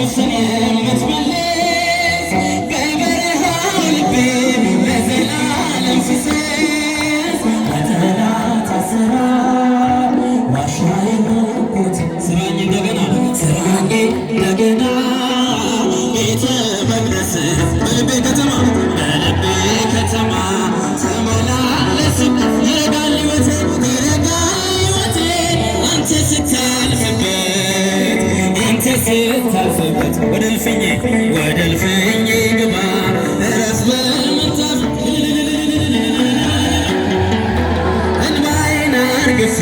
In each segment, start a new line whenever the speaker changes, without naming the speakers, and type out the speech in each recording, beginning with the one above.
ነፍስን የምትመልስ በበረሃው ልቤ ለዘላለም ሲስስ በጠላት አሰራር ዋሻ የሆንኩት ስራኝ እንደገና ቤተ መቅደስ በልቤ ከተማ ተመላለስ ይረጋል ሕይወቴ አንተ ስታልፍበት ወደ እልፍኜ ግባ እረፍ በምንጣፍ እንባዬን አርግፌ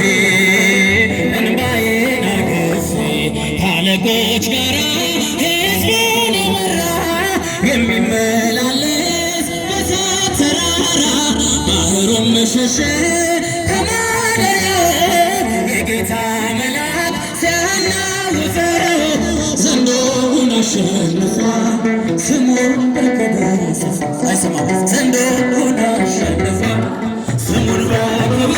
ከአለቆች ጋር ሕዝቡን የመራ የሚመላለስ በእሳት ተራራ ባህሩን መሸሸ ከማደሪያው የጌታ መልአክ ሲያናውጠው ዘንዶውን አሸንፏል ስሙን በክብር አይሰማም ዘንዶውን አሸንፏል ስሙን በክብር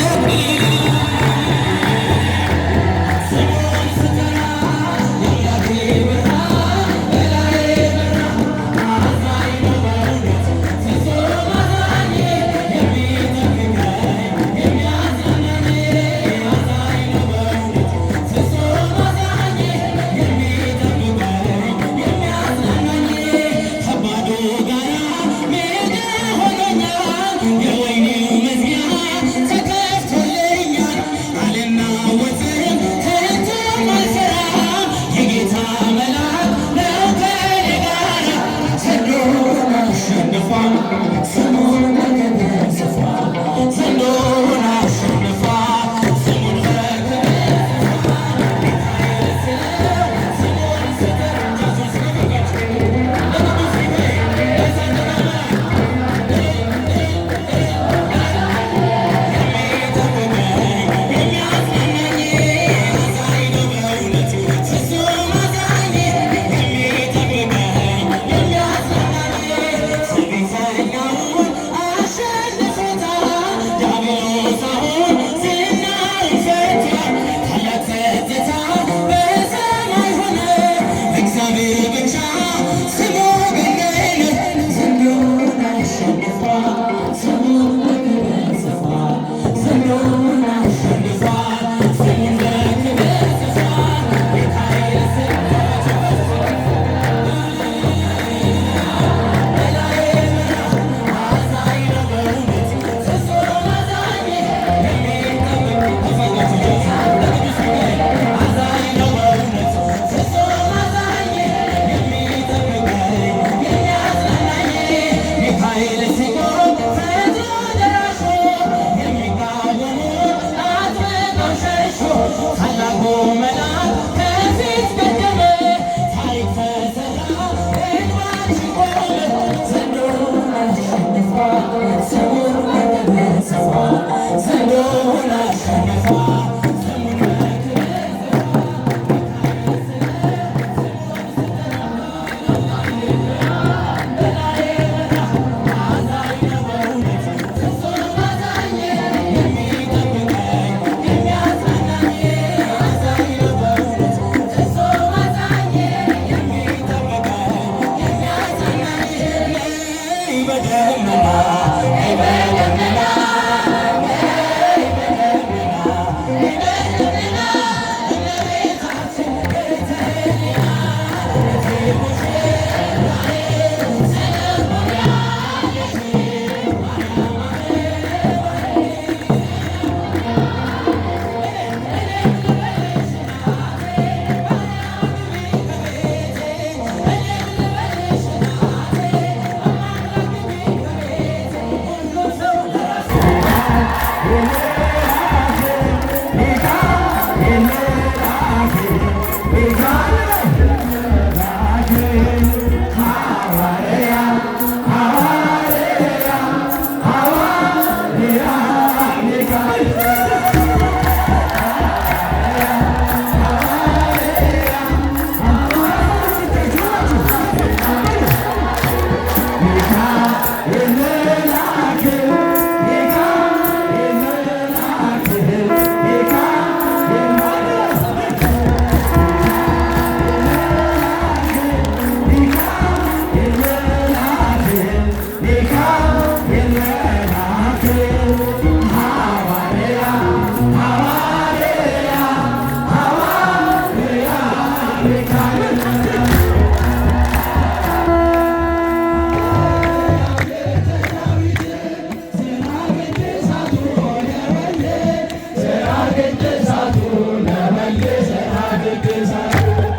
Yeah.
Saturday.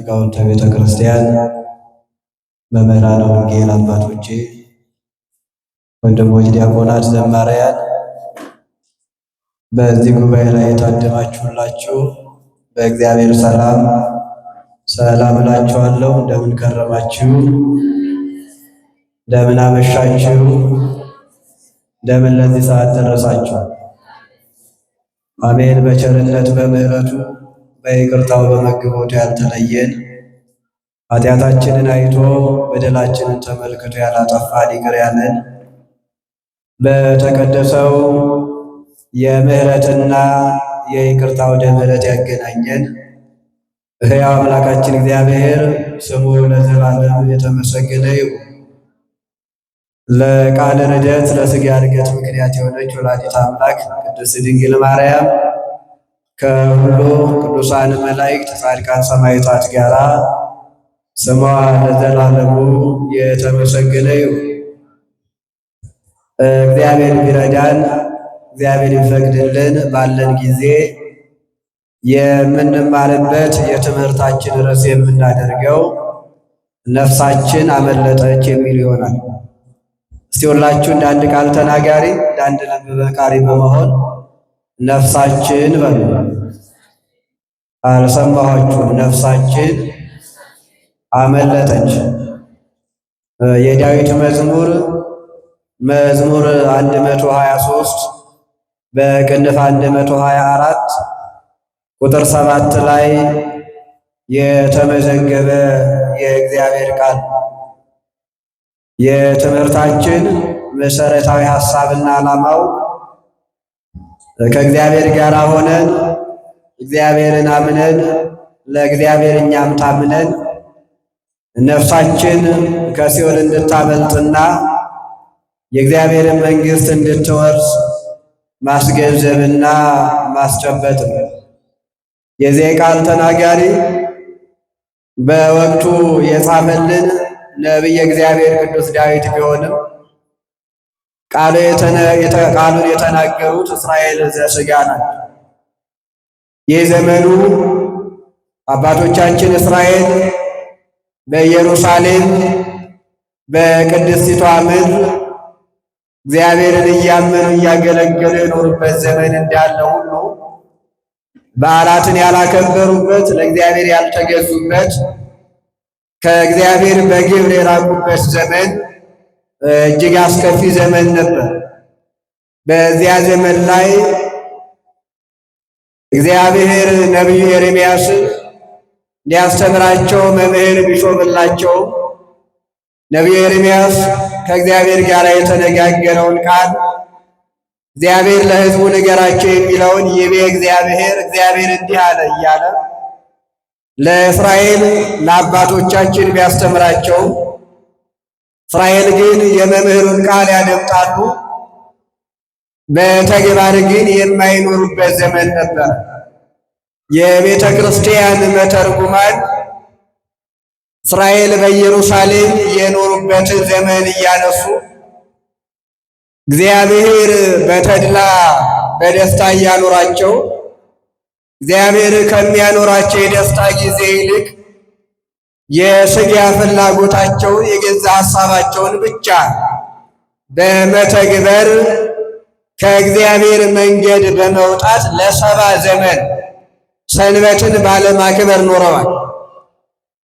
ሊቃውንተ ቤተ ክርስቲያን፣ መምህራነ ወንጌል አባቶቼ፣ ወንድሞች ዲያቆናት፣ ዘማሪያን፣ በዚህ ጉባኤ ላይ የታደማችሁላችሁ በእግዚአብሔር ሰላም ሰላም እላችኋለሁ። እንደምን ከረማችሁ? እንደምን አመሻችሁ? እንደምን ለዚህ ሰዓት ደረሳችሁ? አሜን። በቸርነት በምሕረቱ በይቅርታው በመግቦቱ ያልተለየን ኃጢአታችንን አይቶ በደላችንን ተመልክቶ ያላጠፋን ይቅር ያለን በተቀደሰው የምሕረትና የይቅርታው ወደ ምሕረት ያገናኘን ሕያው አምላካችን እግዚአብሔር ስሙ ለዘላለም የተመሰገነ ይሁን። ለቃለ ርደት ለሥጋ እድገት ምክንያት የሆነች ወላዲተ አምላክ ቅድስት ድንግል ማርያም ከሁሉ ቅዱሳን መላእክት፣ ጻድቃን፣ ሰማዕታት ጋራ ስሟ ለዘላለሙ የተመሰገነ ይሁን። እግዚአብሔር ቢረዳን እግዚአብሔር ይፈቅድልን ባለን ጊዜ የምንማርበት የትምህርታችን ርዕስ የምናደርገው ነፍሳችን አመለጠች የሚል ይሆናል። እስቲ ሁላችሁ እንደ አንድ ቃል ተናጋሪ እንደ አንድ ልብ መካሪ በመሆን ነፍሳችን በሉ። አልሰማኋችሁም? ነፍሳችን አመለጠች። የዳዊት መዝሙር 123 በቅንፍ 124 ቁጥር 7 ላይ የተመዘገበ የእግዚአብሔር ቃል የትምህርታችን መሰረታዊ ሐሳብና ዓላማው ከእግዚአብሔር ጋር ሆነን እግዚአብሔርን አምነን ለእግዚአብሔር እኛም ታምነን ነፍሳችን ከሲኦል እንድታመልጥና የእግዚአብሔርን መንግሥት እንድትወርስ ማስገንዘብና ማስጨበጥ ነው። የዚህ ቃል ተናጋሪ በወቅቱ የጻፈልን ነቢየ እግዚአብሔር ቅዱስ ዳዊት ቢሆንም ቃሉን የተናገሩት እስራኤል ዘሥጋ ናቸው። የዘመኑ አባቶቻችን እስራኤል በኢየሩሳሌም በቅድስቲቷ ምድር እግዚአብሔርን እያመኑ እያገለገሉ የኖሩበት ዘመን እንዳለ ሁሉ በዓላትን ያላከበሩበት፣ ለእግዚአብሔር ያልተገዙበት፣ ከእግዚአብሔር በግብር የራቁበት ዘመን እጅግ አስከፊ ዘመን ነበር። በዚያ ዘመን ላይ እግዚአብሔር ነቢዩ ኤርምያስን እንዲያስተምራቸው መምህር ቢሾምላቸው ነቢዩ ኤርምያስ ከእግዚአብሔር ጋር የተነጋገረውን ቃል እግዚአብሔር ለሕዝቡ ንገራቸው የሚለውን ይቤ እግዚአብሔር እንዲህ አለ እያለ ለእስራኤል ለአባቶቻችን ቢያስተምራቸው እስራኤል ግን የመምህሩን ቃል ያደምጣሉ፣ በተግባር ግን የማይኖሩበት ዘመን ነበር። የቤተ ክርስቲያን መተርጉማን እስራኤል በኢየሩሳሌም የኖሩበትን ዘመን እያነሱ እግዚአብሔር በተድላ በደስታ እያኖራቸው እግዚአብሔር ከሚያኖራቸው የደስታ ጊዜ ይልቅ የሥጋ ፍላጎታቸውን የገዛ ሐሳባቸውን ብቻ በመተግበር ከእግዚአብሔር መንገድ በመውጣት ለ70 ዘመን ሰንበትን ባለማክበር ኖረዋል።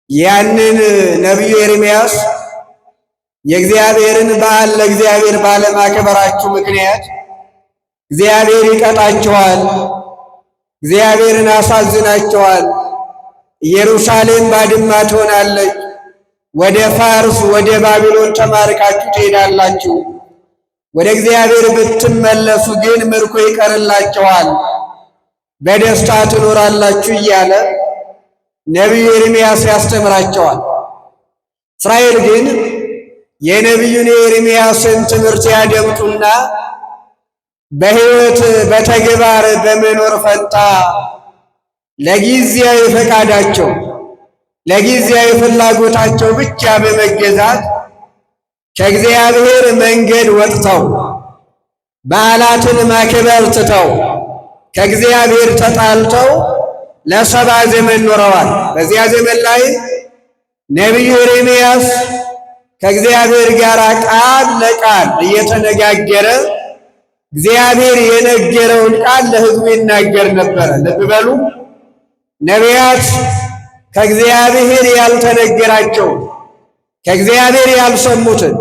ያንን ነቢዩ ኤርምያስ የእግዚአብሔርን በዓል ለእግዚአብሔር ባለማክበራችሁ ምክንያት እግዚአብሔር ይቀጣችኋል፣ እግዚአብሔርን አሳዝናችኋል፣ ኢየሩሳሌም ባድማ ትሆናለች፣ ወደ ፋርስ ወደ ባቢሎን ተማርካችሁ ትሄዳላችሁ፣ ወደ እግዚአብሔር ብትመለሱ ግን ምርኮ ይቀርላችኋል፣ በደስታ ትኖራላችሁ እያለ ነቢዩ ኤርምያስ ያስተምራቸዋል። እስራኤል ግን የነቢዩን የኤርምያስን ትምህርት ያደምጡና በሕይወት በተግባር በመኖር ፈንታ ለጊዜያዊ ፈቃዳቸው ለጊዜያዊ ፍላጎታቸው ብቻ በመገዛት ከእግዚአብሔር መንገድ ወጥተው በዓላትን ማክበር ትተው ከእግዚአብሔር ተጣልተው ለ70 ዘመን ኖረዋል። በዚያ ዘመን ላይ ነቢዩ ኤርምያስ ከእግዚአብሔር ጋር ቃል ለቃል እየተነጋገረ እግዚአብሔር የነገረውን ቃል ለሕዝቡ ይናገር ነበረ። ልብ በሉ፣ ነቢያት ከእግዚአብሔር ያልተነገራቸው ከእግዚአብሔር ያልሰሙትን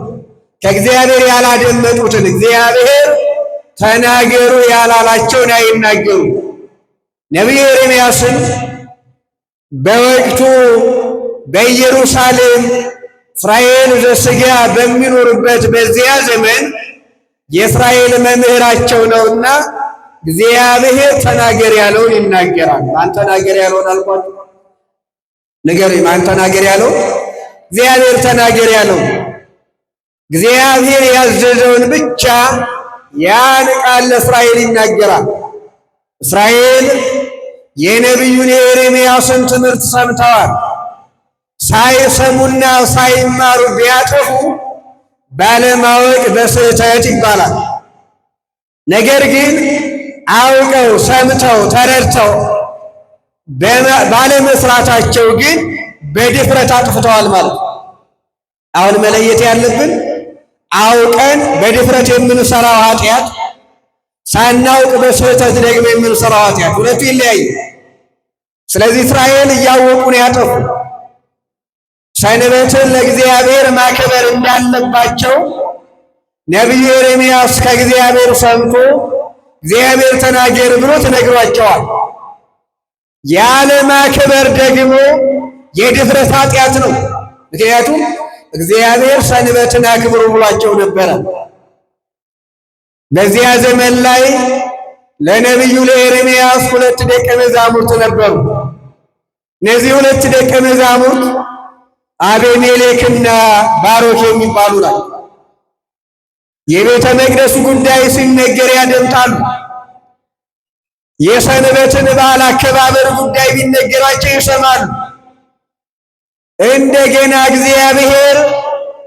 ከእግዚአብሔር ያላደመጡትን እግዚአብሔር ተናገሩ ያላላቸውን አይናገሩ። ነቢዩ ኤርምያስን በወቅቱ በኢየሩሳሌም እስራኤል ዘሥጋ በሚኖሩበት በዚያ ዘመን የእስራኤል መምህራቸው ነውና እግዚአብሔር ተናገር ያለውን ይናገራል። ማን ተናገር ያለውን አልኳችሁ? ንገሪ፣ ማን ተናገር ያለው? እግዚአብሔር ተናገር ያለው። እግዚአብሔር ያዘዘውን ብቻ ያን ቃል ለእስራኤል ይናገራል። እስራኤል የነቢዩን የኤርምያስን ትምህርት ሰምተዋል። ሳይሰሙና ሳይማሩ ቢያጠፉ ባለማወቅ በስህተት ይባላል። ነገር ግን አውቀው ሰምተው ተረድተው ባለመስራታቸው ግን በድፍረት አጥፍተዋል ማለት ነው። አሁን መለየት ያለብን አውቀን በድፍረት የምንሰራው ኃጢአት፣ ሳናውቅ በስህተት ደግሞ የምንሰራው ኃጢአት ሁለቱ ይለያዩ። ስለዚህ እስራኤል እያወቁ ነው ያጠፉ። ሰንበትን ለእግዚአብሔር ማክበር እንዳለባቸው ነቢዩ ኤርምያስ ከእግዚአብሔር ሰምቶ እግዚአብሔር ተናገር ብሎ ተነግሯቸዋል። ያለ ማክበር ደግሞ የድፍረት ኃጢአት ነው። ምክንያቱም እግዚአብሔር ሰንበትን አክብሩ ብሏቸው ነበረ። በዚያ ዘመን ላይ ለነቢዩ ለኤርምያስ 2 ደቀ መዛሙርት ነበሩ። እነዚህ 2 ደቀ መዛሙርት አቤሜሌክና ባሮክ የሚባሉ ናቸው። የቤተ መቅደሱ ጉዳይ ሲነገር ያደምጣሉ። የሰንበትን በዓል አከባበር ጉዳይ ቢነገራቸው ይሰማሉ። እንደገና እግዚአብሔር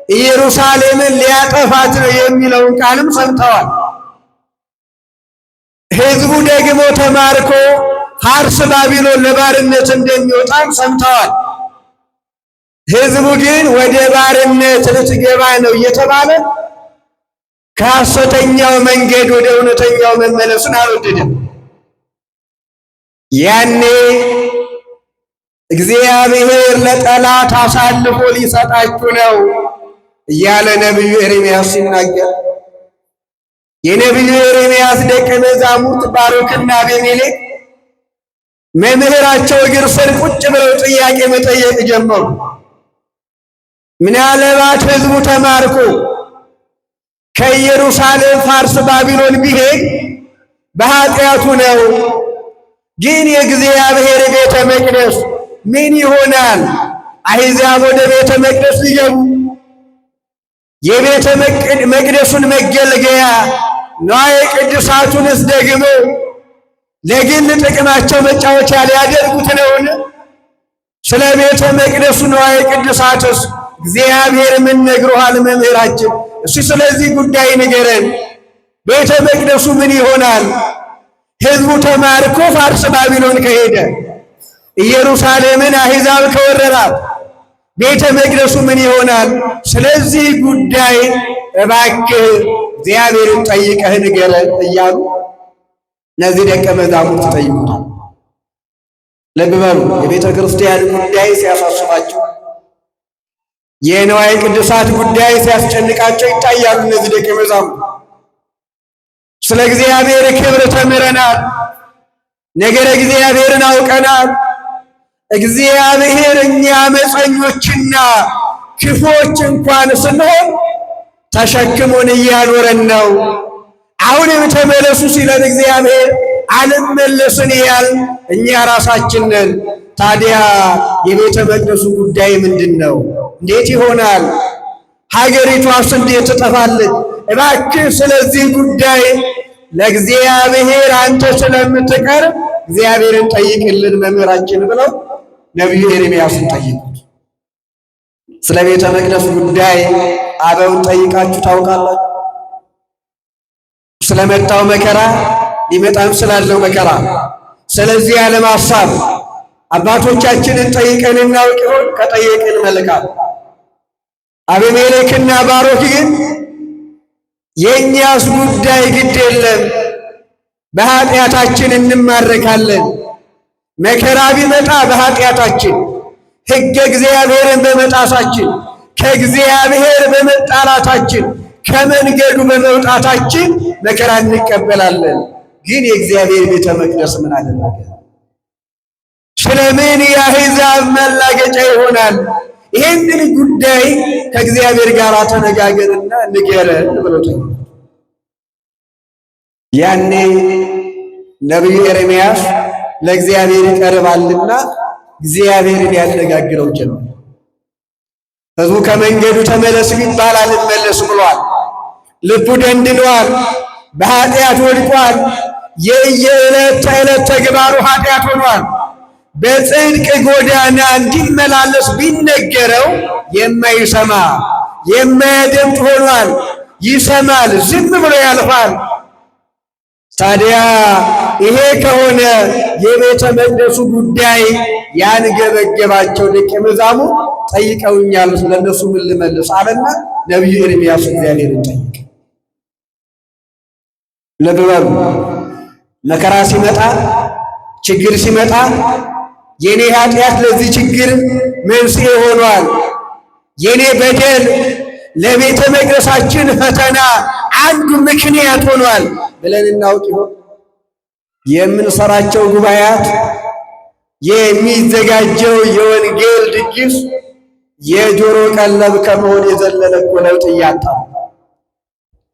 ኢየሩሳሌምን ሊያጠፋት ነው የሚለውን ቃልም ሰምተዋል። ሕዝቡ ደግሞ ተማርኮ ፋርስ ባቢሎን ለባርነት እንደሚወጣም ሰምተዋል። ሕዝቡ ግን ወደ ባርነት ልትገባ ነው እየተባለ ከሐሰተኛው መንገድ ወደ እውነተኛው መመለሱን አልወደደም። ያኔ እግዚአብሔር ለጠላት አሳልፎ ሊሰጣችሁ ነው እያለ ነቢዩ ኤርምያስ ሲናገር የነቢዩ ኤርምያስ ደቀ መዛሙርት ባሮክና አቤሜሌክ መምህራቸው እግር ስር ቁጭ ብለው ጥያቄ መጠየቅ ጀመሩ። ምናልባት ሕዝቡ ተማርኮ ከኢየሩሳሌም ፋርስ ባቢሎን ቢሄድ በኃጢአቱ ነው፣ ግን የእግዚአብሔር ቤተ መቅደስ ምን ይሆናል? አሕዛብ ወደ ቤተ መቅደስ ሊገቡ የቤተ መቅደሱን መገልገያ ንዋየ ቅድሳቱንስ ደግሞ ለግል ጥቅማቸው መጫወቻ ሊያደርጉት ነውን? ስለ ቤተ መቅደሱ ንዋየ ቅድሳትስ እግዚአብሔር ምን ነግሮሃል መምህራችን? እሺ ስለዚህ ጉዳይ ንገረን። ቤተ መቅደሱ ምን ይሆናል? ሕዝቡ ተማርኮ ፋርስ ባቢሎን ከሄደ ኢየሩሳሌምን አሕዛብ ከወረራት ቤተ መቅደሱ ምን ይሆናል? ስለዚህ ጉዳይ እባክህ እግዚአብሔርን ጠይቀህ ንገረን እያሉ እነዚህ ደቀ መዛሙርት ጠይቁታል። ልብ በሉ፣ የቤተ ክርስቲያን ጉዳይ ሲያሳስባቸው፣ የንዋየ ቅድሳት ጉዳይ ሲያስጨንቃቸው ይታያሉ። እነዚህ ደቀ መዛሙርት ስለ እግዚአብሔር ክብር ተምረናል፣ ነገረ እግዚአብሔርን አውቀናል። እግዚአብሔር እኛ አመፀኞችና ክፎች እንኳን ስንሆን ተሸክሞን እያኖረን ነው። አሁንም ተመለሱ ሲለን እግዚአብሔር አልመለስን ያል እኛ ራሳችን ነን። ታዲያ የቤተ መቅደሱ ጉዳይ ምንድን ነው? እንዴት ይሆናል? ሀገሪቷስ እንዴት ትጠፋለች? እባክህ ስለዚህ ጉዳይ ለእግዚአብሔር አንተ ስለምትቀርብ እግዚአብሔርን ጠይቅልን መምህራችን ብለው ነቢዩ ኤርምያስን ጠይቁት። ስለ ቤተ መቅደስ ጉዳይ አበውን ጠይቃችሁ ታውቃላችሁ? ስለመጣው መከራ ሊመጣም ስላለው መከራ፣ ስለዚህ ዓለም ሐሳብ አባቶቻችንን ጠይቀን እናውቅ ይሆን? ከጠየቅን መልካም። አቤሜሌክና ባሮክ ግን የእኛስ ጉዳይ ግድ የለም፣ በኃጢአታችን እንማረካለን። መከራ ቢመጣ በኃጢአታችን፣ ሕገ እግዚአብሔርን በመጣሳችን፣ ከእግዚአብሔር በመጣላታችን፣ ከመንገዱ በመውጣታችን መከራ እንቀበላለን። ግን የእግዚአብሔር ቤተ መቅደስ ምን አደረገ? ስለምን የአሕዛብ ማላገጫ ይሆናል? ይህንን ጉዳይ ከእግዚአብሔር ጋር ተነጋገርና ንገረን ብሎት ያኔ ነቢዩ ኤርምያስ ለእግዚአብሔር ይቀርባልና እግዚአብሔርን ያነጋግረው ጀመር። ሕዝቡ ከመንገዱ ተመለስ ቢባል አልመለስ ብሏል። ልቡ ደንድኗል። በኃጢአት ወድቋል። የየዕለት ተዕለት ተግባሩ ኃጢአት ሆኗል። በጽድቅ ጎዳና እንዲመላለስ ቢነገረው የማይሰማ የማያደምጥ ሆኗል። ይሰማል፣ ዝም ብሎ ያልፋል። ታዲያ ይሄ ከሆነ የቤተ መቅደሱ ጉዳይ ያንገበገባቸው ደቀ መዛሙርት ጠይቀውኛል፣ ለእነሱ ምን ልመልስ አለና ነቢዩ ኤርምያስ እግዚአብሔርን ጠየቀ። ልብ በሉ፣ መከራ ሲመጣ ችግር ሲመጣ የኔ ኃጢአት ለዚህ ችግር መንስኤ ሆኗል፣ የኔ በደል ለቤተ መቅደሳችን ፈተና አንዱ ምክንያት ሆኗል ብለን እናውቅ ይሆን? የምንሰራቸው ጉባኤያት፣ የሚዘጋጀው የወንጌል ድግስ የጆሮ ቀለብ ከመሆን የዘለለ እኮ ለውጥ እያጣ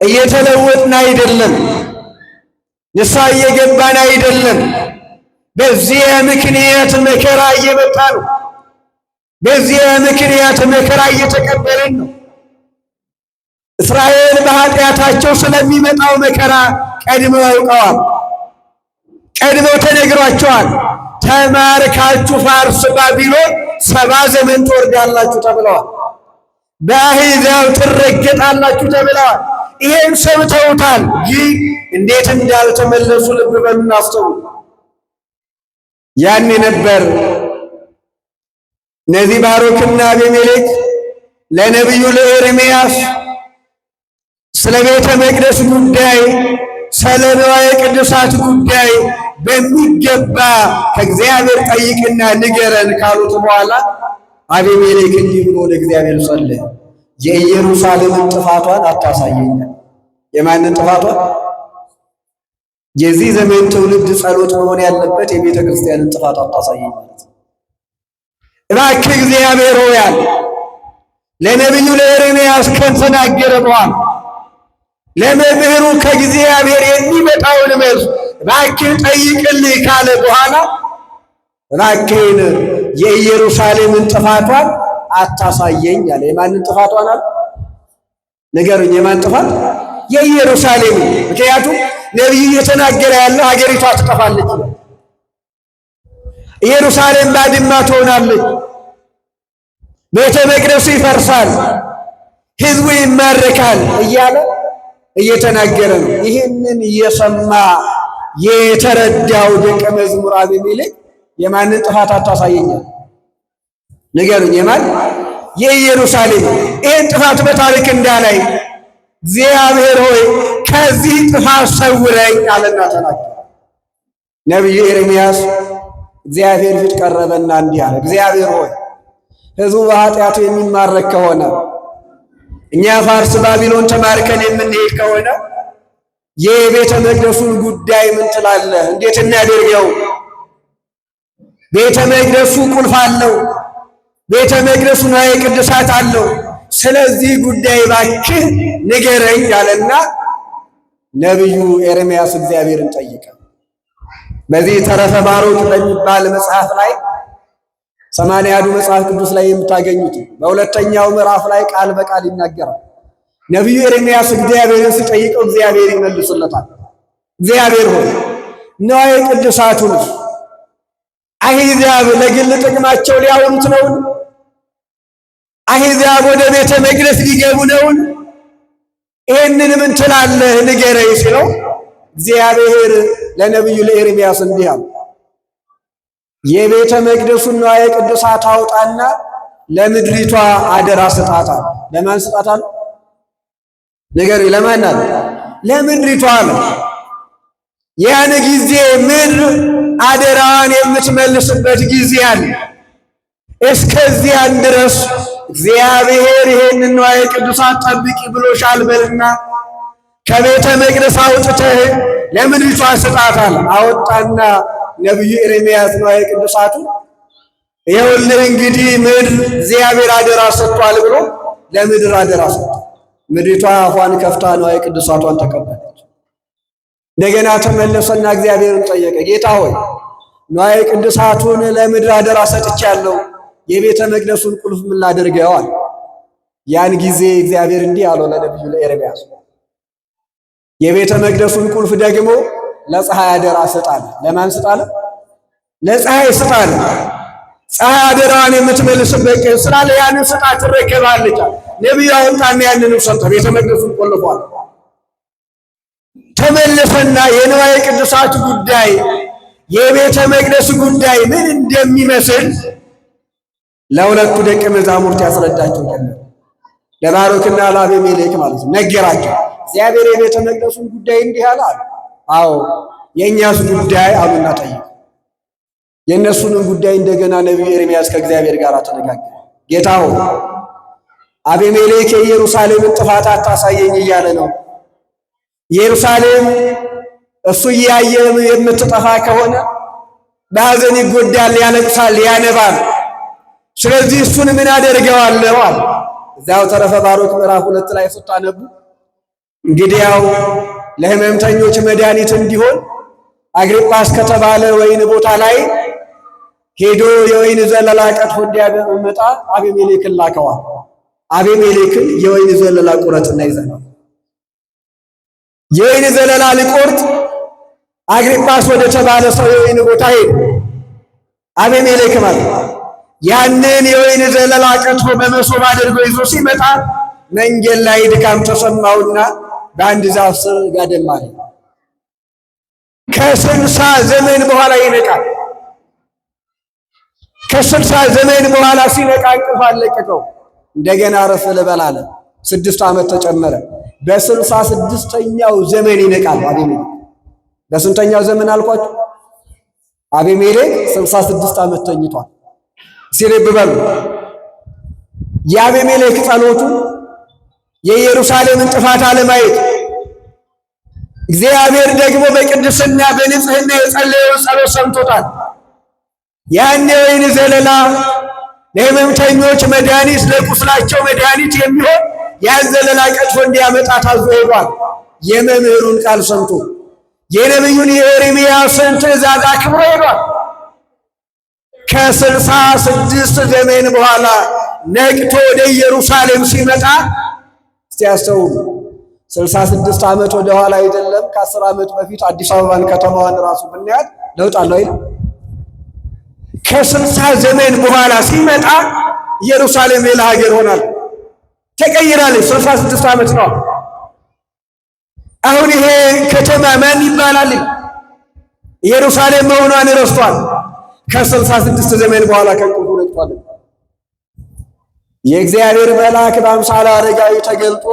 እየተለወጥን አይደለም፣ ንስሐ እየገባን አይደለም። በዚህ ምክንያት መከራ እየመጣ ነው። በዚህ ምክንያት መከራ እየተቀበልን ነው። እስራኤል በኃጢአታቸው ስለሚመጣው መከራ ቀድመው ያውቀዋል። ቀድመው ተነግሯቸዋል። ተማርካችሁ ፋርስ ባቢሎን 70 ዘመን ትወርዳላችሁ ተብለዋል። በአሕዛብ ትረገጣላችሁ ተብለዋል። ይሄን ሰምተውታል። ግን እንዴት እንዳልተመለሱ ልብ በሉና አስተውሉ። ያኔ ነበር እነዚህ ባሮክና አቤሜሌክ ለነቢዩ ለኤርምያስ ስለ ቤተ መቅደስ ጉዳይ፣ ስለ ንዋየ ቅድሳት ጉዳይ በሚገባ ከእግዚአብሔር ጠይቅና ንገረን ካሉት በኋላ አቤሜሌክ እንዲህ ብሎ ወደ እግዚአብሔር ጸለየ። የኢየሩሳሌምን ጥፋቷን አታሳየኛል። የማንን ጥፋቷን? የዚህ ዘመን ትውልድ ጸሎት መሆን ያለበት የቤተ ክርስቲያንን ጥፋት አታሳየኝ ማለት ነው። እባክህ እግዚአብሔር ሆይ አለ ለነቢዩ ለኤርምያስ ከተናገረ በኋላ ለመምህሩ ከእግዚአብሔር የሚመጣውን መልስ እባክህ ጠይቅልኝ ካለ በኋላ እባክህን የኢየሩሳሌምን ጥፋቷን አታሳየኝ አለ። የማንን ጥፋቷን አለ? ንገሩኝ። የማን ጥፋት? የኢየሩሳሌም። ምክንያቱም ነቢዩ እየተናገረ ያለው ሀገሪቷ ትጠፋለች፣ ኢየሩሳሌም ባድማ ትሆናለች፣ ቤተ መቅደሱ ይፈርሳል፣ ሕዝቡ ይማረካል እያለ እየተናገረ ነው። ይህንን እየሰማ የተረዳው ደቀ መዝሙር አቤሜሌክ የማንን ጥፋት አታሳየኛል? ንገሩኝ። የማን? የኢየሩሳሌም። ይህን ጥፋት በታሪክ እንዳላይ እግዚአብሔር ሆይ ከዚህ ጥፋት ሰውረኝ አለና ተናገረ። ነቢዩ ኤርምያስ እግዚአብሔር ፊት ቀረበና እንዲህ አለ፣ እግዚአብሔር ሆይ ሕዝቡ በኃጢአቱ የሚማረክ ከሆነ እኛ ፋርስ ባቢሎን ተማርከን የምንሄድ ከሆነ የቤተ መቅደሱን ጉዳይ ምን ትላለህ? እንዴት እናደርገው? ቤተ መቅደሱ ቁልፍ አለው። ቤተ መቅደሱ ንዋየ ቅድሳት አለው። ስለዚህ ጉዳይ እባክህ ንገረኝ አለና ነቢዩ ኤርምያስ እግዚአብሔርን ጠየቀ። በዚህ ተረፈ ባሮክ በሚባል መጽሐፍ ላይ 80ዱ መጽሐፍ ቅዱስ ላይ የምታገኙት በሁለተኛው ምዕራፍ ላይ ቃል በቃል ይናገራል። ነቢዩ ኤርምያስ እግዚአብሔርን ሲጠይቀው እግዚአብሔር ይመልስለታል። እግዚአብሔር ሆይ ንዋየ ቅድሳቱን አሕዛብ ለግል ጥቅማቸው ሊያውሉት ነውን? አሕዛብ ወደ ቤተ መቅደስ ሊገቡ ነውን? ይህንን ምን ትላለህ ንገረኝ ሲለው እግዚአብሔር ለነቢዩ ለኤርምያስ እንዲህ አለ፣ የቤተ መቅደሱን ንዋየ ቅድሳት አውጣና ለምድሪቷ አደራ ስጣታል። ለማን ስጣታል? ነገር ለማን አለ? ለምድሪቷ ነው። ያን ጊዜ ምድር አደራዋን የምትመልስበት ጊዜ አለ። እስከዚያን ድረስ እግዚአብሔር ይሄንን ንዋየ ቅድሳት ጠብቂ ብሎሻል በልና ከቤተ መቅደስ አውጥተህ ለምድሪቷ ስጣታል። አወጣና ነቢዩ ኤርምያስ ንዋየ ቅድሳቱ ይኸውልህ እንግዲህ ምድር እግዚአብሔር አደራ ሰጥቷል ብሎ ለምድር አደራ ሰጥቷል። ምድሪቷ አፏን ከፍታ ንዋየ ቅድሳቷን ተቀበለች። እንደገና ተመለሰና እግዚአብሔርን ጠየቀ። ጌታ ሆይ ንዋየ ቅድሳቱን ለምድር አደራ ሰጥቻለሁ፣ የቤተ መቅደሱን ቁልፍ ምን ላድርገው አለ። ያን ጊዜ እግዚአብሔር እንዲህ አለው ለነቢዩ ለኤርምያስ የቤተ መቅደሱን ቁልፍ ደግሞ ለፀሐይ አደራ ስጣለ። ለማን ስጣለ? ለፀሐይ ስጣለ። ፀሐይ አደራዋን የምትመልስበት ቀን ስላለ ያንን ስጣ ትረከባለች። ነቢዩ አወጣና ያንን ሰጠ። ቤተ መቅደሱን ቆልፏል። ተመለሰና የንዋየ ቅድሳት ጉዳይ የቤተ መቅደስ ጉዳይ ምን እንደሚመስል ለሁለቱ ደቀ መዛሙርት ያስረዳቸው ጀመረ። ለባሮክና ለአቤሜሌክ ማለት ነው ነገራቸው። እግዚአብሔር የቤተ መቅደሱን ጉዳይ እንዲህ አለ አሉ። አዎ የእኛስ ጉዳይ አሉና ጠየቁ። የእነሱንም ጉዳይ እንደገና ነቢዩ ኤርምያስ ከእግዚአብሔር ጋር ተነጋገረ። ጌታ ሆይ አቤሜሌክ የኢየሩሳሌምን ጥፋት አታሳየኝ እያለ ነው። ኢየሩሳሌም እሱ እያየ የምትጠፋ ከሆነ በሐዘን ይጎዳል፣ ያለቅሳል፣ ያነባል። ስለዚህ እሱን ምን አደርገዋለሁ አለ። እዚያው ተረፈ ባሮክ ምዕራፍ 2 ላይ ስታነቡ እንግዲያው ለሕመምተኞች መድኃኒት እንዲሆን አግሪጳስ ከተባለ ወይን ቦታ ላይ ሄዶ የወይን ዘለላ ቀጥፎ እንዲያመጣ አቤሜሌክን ላከዋል። አቤሜሌክን የወይን ዘለላ ቁረጥና ይዘናል። የወይን ዘለላ ሊቆርጥ አግሪጳስ ወደ ተባለ ሰው የወይን ቦታ ሄደ። አቤሜሌክ ማለት ያንን የወይን ዘለላ ቀጥፎ በመሶብ አድርጎ ይዞ ሲመጣ መንገድ ላይ ድካም ተሰማውና በአንድ ዛፍ ስር ጋደም አለ። ከ60 ዘመን በኋላ ይነቃል። ከ60 ዘመን በኋላ ሲነቃ እንቅልፍ አለቀቀው። እንደገና አረፍ ልበል አለ። 6 ዓመት ተጨመረ። በ66ኛው ዘመን ይነቃል አቤሜሌክ። በስንተኛው ዘመን አልኳችሁ? አቤሜሌክ 66 ዓመት ተኝቷል። ሲልብ በሉ የአቤሜሌክ ጸሎቱ የኢየሩሳሌምን ጥፋት አለማየት፣ እግዚአብሔር ደግሞ በቅድስና በንጽህና የጸለየው ጸሎት ሰምቶታል። ያን የወይን ዘለላ ለሕመምተኞች መድኃኒት፣ ለቁስላቸው መድኃኒት የሚሆን ያን ዘለላ ቀጥፎ እንዲያመጣ ታዞ ሄዷል። የመምህሩን ቃል ሰምቶ የነቢዩን የኤርምያስን ትእዛዝ አክብሮ ሄዷል። ከ66 ዘመን በኋላ ነቅቶ ወደ ኢየሩሳሌም ሲመጣ ሲያስተውሉ 66 ዓመት ወደ ኋላ አይደለም፣ ከ10 ዓመት በፊት አዲስ አበባን ከተማዋን ራሱ ብናያት ለውጥ አለው አይደል? ከ60 ዘመን በኋላ ሲመጣ ኢየሩሳሌም ሌላ ሀገር ሆናል፣ ተቀይራለች። 66 ዓመት ነው። አሁን ይሄ ከተማ ማን ይባላል? ኢየሩሳሌም መሆኗን ረስቷል። ከ66 ዘመን በኋላ ከእንቅልፉ ነቅቷል። የእግዚአብሔር መልአክ በአምሳለ አረጋዊ ተገልጦ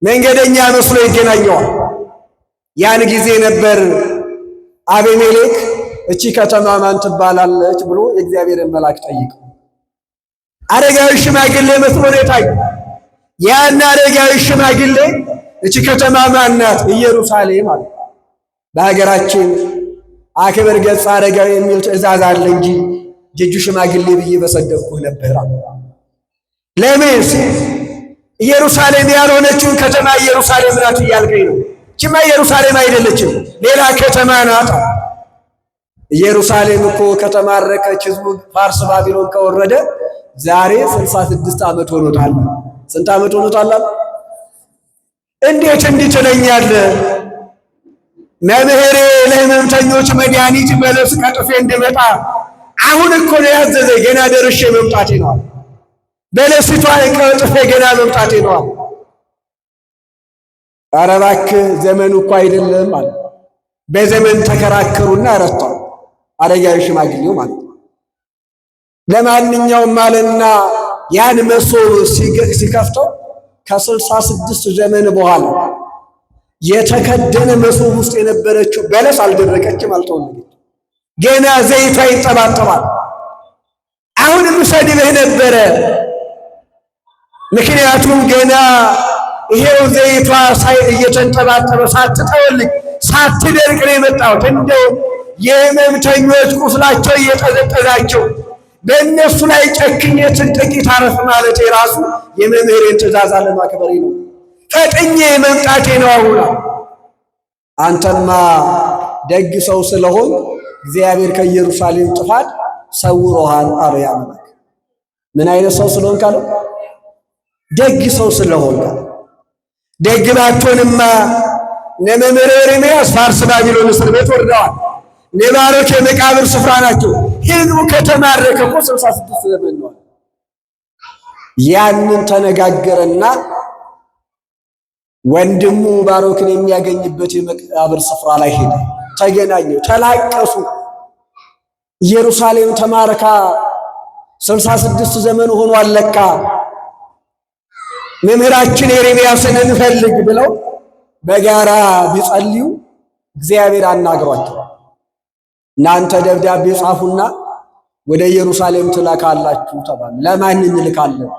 መንገደኛ መስሎ ይገናኘዋል። ያን ጊዜ ነበር አቤሜሌክ እቺ ከተማ ማን ትባላለች ብሎ የእግዚአብሔርን መልአክ ጠይቀው። አረጋዊ ሽማግሌ መስሎ ነው የታየው። ያን አረጋዊ ሽማግሌ እቺ ከተማ ማን ናት? ኢየሩሳሌም አለ። በሀገራችን አክብር ገጸ አረጋዊ የሚል ትእዛዝ አለ እንጂ ጀጁ ሽማግሌ ብዬ በሰደብኩህ ነበር። ለምን ኢየሩሳሌም ያልሆነችውን ከተማ ኢየሩሳሌም ናት እያልከኝ ነው? ችማ ኢየሩሳሌም አይደለችም፣ ሌላ ከተማ ናት። ኢየሩሳሌም እኮ ከተማረከች ህዝቡ ፋርስ ባቢሎን ከወረደ ዛሬ 66 ዓመት ሆኖታል። ስንት ዓመት ሆኖታል? እንዴት እንዲህ ትለኛለህ? መምህሬ ለሕመምተኞች መድኃኒት በለስ ቀጥፌ እንድመጣ አሁን እኮ ነው ያዘዘ። ገና ደርሼ መምጣቴ ነው። በለሲቷን ቀጥፌ ገና መምጣቴ ነው። ኧረ እባክህ ዘመኑ እኮ አይደለም አለ። በዘመን ተከራከሩና ረቷል። አረጋዊ ሽማግሌው ማለት ነው። ለማንኛውም አለና ያን መሶብ ሲከፍተው ከ66 ዘመን በኋላ የተከደነ መሶብ ውስጥ የነበረችው በለስ አልደረቀችም፣ አልተወለደችም። ገና ዘይቷ ይንጠባጠባል። አሁንም ሰድብህ ነበረ፣ ምክንያቱም ገና ይሄው ዘይቷ እየተንጠባጠበ ሳትጠወልግ ሳትደርቅ ነው የመጣሁት። እንደው የሕመምተኞች ቁስላቸው እየጠዘጠዛቸው በእነሱ ላይ ጨክኜ ጥቂት አረፍ ማለት የራሱ የመምህሬን ትእዛዝ አለማክበሬ ነው። ፈጥኜ መምጣቴ ነው። አሁን አንተማ ደግ ሰው ስለሆን እግዚአብሔር ከኢየሩሳሌም ጥፋት ሰውሮሃል አለ ያ መልአክ። ምን አይነት ሰው ስለሆን ካለው ደግ ሰው ስለሆን ካለው ደግ ባትሆንማ መምህር ኤርምያስ ፋርስ ባቢሎን እስር ቤት ወርደዋል። ባሮክ የመቃብር ስፍራ ናቸው። ሕዝቡ ከተማረከ እኮ 66 ዘመን ነው። ያንን ተነጋገረና ወንድሙ ባሮክን የሚያገኝበት የመቃብር ስፍራ ላይ ሄደ። ተገናኘው፣ ተላቀሱ። ኢየሩሳሌም ተማረካ 66 ዘመን ሆኖ አለካ፣ መምህራችን ኤርምያስን እንፈልግ ብለው በጋራ ቢጸልዩ እግዚአብሔር አናግሯቸው፣ እናንተ ደብዳቤ ጻፉና ወደ ኢየሩሳሌም ትላካላችሁ ተባሉ። ለማን እንልካለን?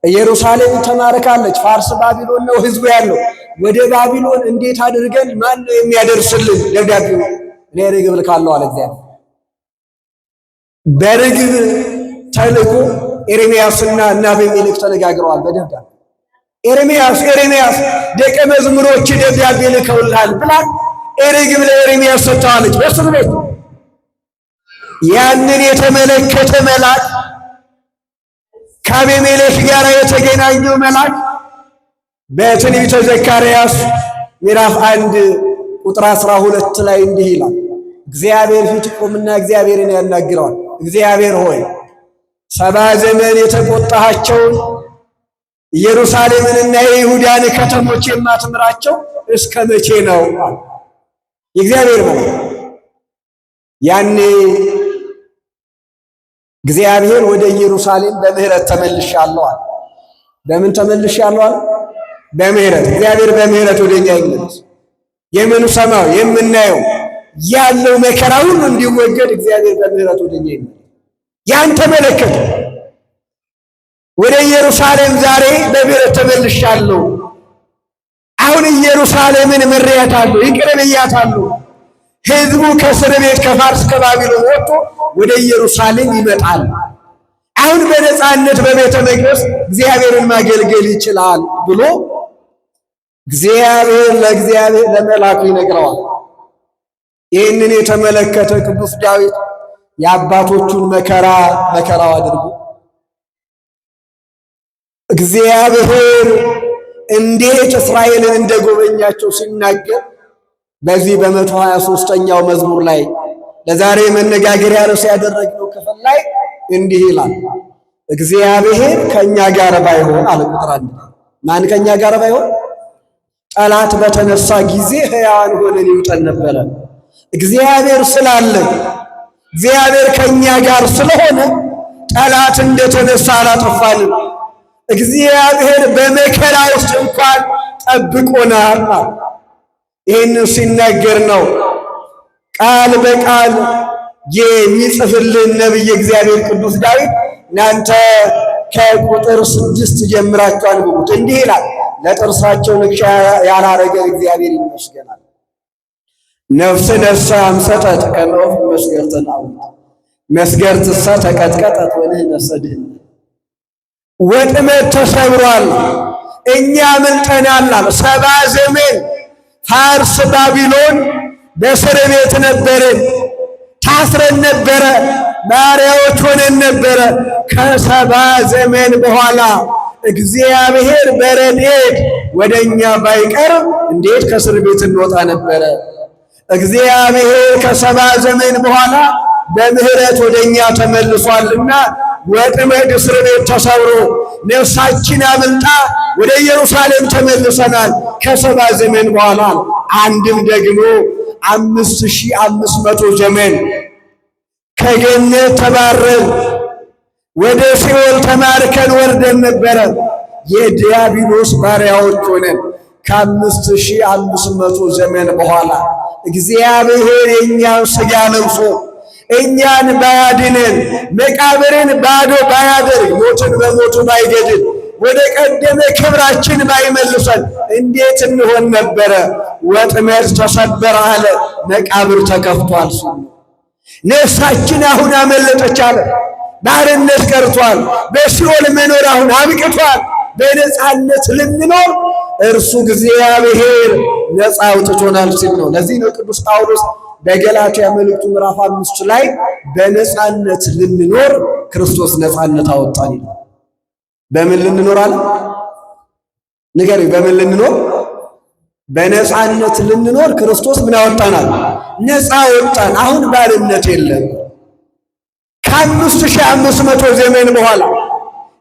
ኢየሩሳሌም ተማርካለች። ፋርስ ባቢሎን ነው ህዝቡ ያለው። ወደ ባቢሎን እንዴት አድርገን ማን ነው የሚያደርስልን ደብዳቤው? እኔ ርግብ ልካለሁ አለ እግዚአብሔር። በርግብ ተልኮ ኤርምያስና አቤሜሌክ ተነጋግረዋል በደብዳቤ። ኤርምያስ ደቀ መዝሙሮች ደብዳቤ ልከውልሃል ብላ ርግብ ለኤርምያስ ሰጥተዋለች በእስር ቤት። ያንን የተመለከተ መልአክ ከአቤሜሌክ ጋር የተገናኘው መልአክ በትንቢተ ዘካርያስ ምዕራፍ 1 ቁጥር 12 ላይ እንዲህ ይላል። እግዚአብሔር ፊት ቆምና እግዚአብሔርን ያናግረዋል። እግዚአብሔር ሆይ 70 ዘመን የተቆጣሃቸውን ኢየሩሳሌምንና የይሁዳን ከተሞች የማትምራቸው እስከ መቼ ነው? የእግዚአብሔር መልአክ ያኔ እግዚአብሔር ወደ ኢየሩሳሌም በምህረት ተመልሻለሁ አለ። በምን ተመልሻለሁ አለ? በምህረት። እግዚአብሔር በምህረት ወደኛ ይመለስ። የምንሰማው የምናየው ያለው መከራ ሁሉ እንዲወገድ እግዚአብሔር በምህረት ወደኛ ይመለስ። ያን ተመለከተ። ወደ ኢየሩሳሌም ዛሬ በምህረት ተመልሻለሁ። አሁን ኢየሩሳሌምን ምሬያታለሁ፣ ይቅር ብያታለሁ። ሕዝቡ ከእስር ቤት ከፋርስ ከባቢሎን ወጥቶ ወደ ኢየሩሳሌም ይመጣል። አሁን በነፃነት በቤተ መቅደስ እግዚአብሔርን ማገልገል ይችላል ብሎ እግዚአብሔር ለመልአኩ ይነግረዋል። ይህንን የተመለከተ ቅዱስ ዳዊት የአባቶቹን መከራው አድርጎ እግዚአብሔር እንዴት እስራኤልን እንደጎበኛቸው ሲናገር በዚህ በ123ኛው መዝሙር ላይ ለዛሬ መነጋገሪያ ርዕስ ያደረግነው ክፍል ላይ እንዲህ ይላል። እግዚአብሔር ከኛ ጋር ባይሆን አለ። ቁጥር 1 ማን ከኛ ጋር ባይሆን? ጠላት በተነሳ ጊዜ ሕያዋን ሆነን ይውጠን ነበረ። እግዚአብሔር ስላለ እግዚአብሔር ከኛ ጋር ስለሆነ ጠላት እንደተነሳ አላጠፋንም። እግዚአብሔር በመከራ ውስጥ እንኳን ጠብቆናል። ይህን ሲናገር ነው ቃል በቃል የሚጽፍልን ነቢየ እግዚአብሔር ቅዱስ ዳዊት። እናንተ ከቁጥር 6 ጀምራችሁ አንብቡት። እንዲህ ይላል፣ ለጥርሳቸው ንክሻ ያላረገን እግዚአብሔር ይመስገናል። ነፍስ ነፍሰ አምሰጠት ከመ ወፍ መስገርትን አውት መስገርትሰ ተቀጥቀጠት ወንሕነሰ ድኅነ። ወጥመድ ተሰብሯል፣ እኛ ምልጠናል። 70 ዘመን ፋርስ ባቢሎን በእስር ቤት ነበርን፣ ታስረን ነበረ፣ ባሪያዎች ሆነን ነበረ። ከ70 ዘመን በኋላ እግዚአብሔር በረድኤት ወደኛ ባይቀርብ እንዴት ከእስር ቤት እንወጣ ነበረ? እግዚአብሔር ከ70 ዘመን በኋላ በምህረት ወደኛ ተመልሷልና ወጥመድ እስር ቤት ተሰብሮ ነፍሳችን አምልጣ ወደ ኢየሩሳሌም ተመልሰናል ከ70 ዘመን በኋላ። አንድም ደግሞ 5500 ዘመን ከገነት ተባረን ወደ ሲኦል ተማርከን ወርደን ነበረ። የዲያብሎስ ባሪያዎች ሆነን ከ5500 ዘመን በኋላ እግዚአብሔር የእኛን ሥጋ ለብሶ እኛን ባያድነን፣ መቃብርን ባዶ ባያደርግ፣ ሞትን በሞቱ ባይገድል፣ ወደ ቀደመ ክብራችን ባይመልሰን እንዴት እንሆን ነበረ? ወጥመድ ተሰበረ አለ፣ መቃብር ተከፍቷል ሲል ነፍሳችን አሁን አመለጠች አለ። ባርነት ቀርቷል። በሲኦል መኖር አሁን አብቅቷል። በነፃነት ልንኖር እርሱ እግዚአብሔር ነፃ አውጥቶናል ሲል ነው። ለዚህ ነው ቅዱስ ጳውሎስ በገላትያ መልእክቱ ምዕራፍ 5 ላይ በነፃነት ልንኖር ክርስቶስ ነፃነት አወጣን ይላል። በምን ልንኖር አለ? ንገረኝ፣ በምን ልንኖር? በነፃነት ልንኖር ክርስቶስ ምን አወጣናል? ነፃ አወጣን። አሁን ባርነት የለም። ከ5500 ዘመን በኋላ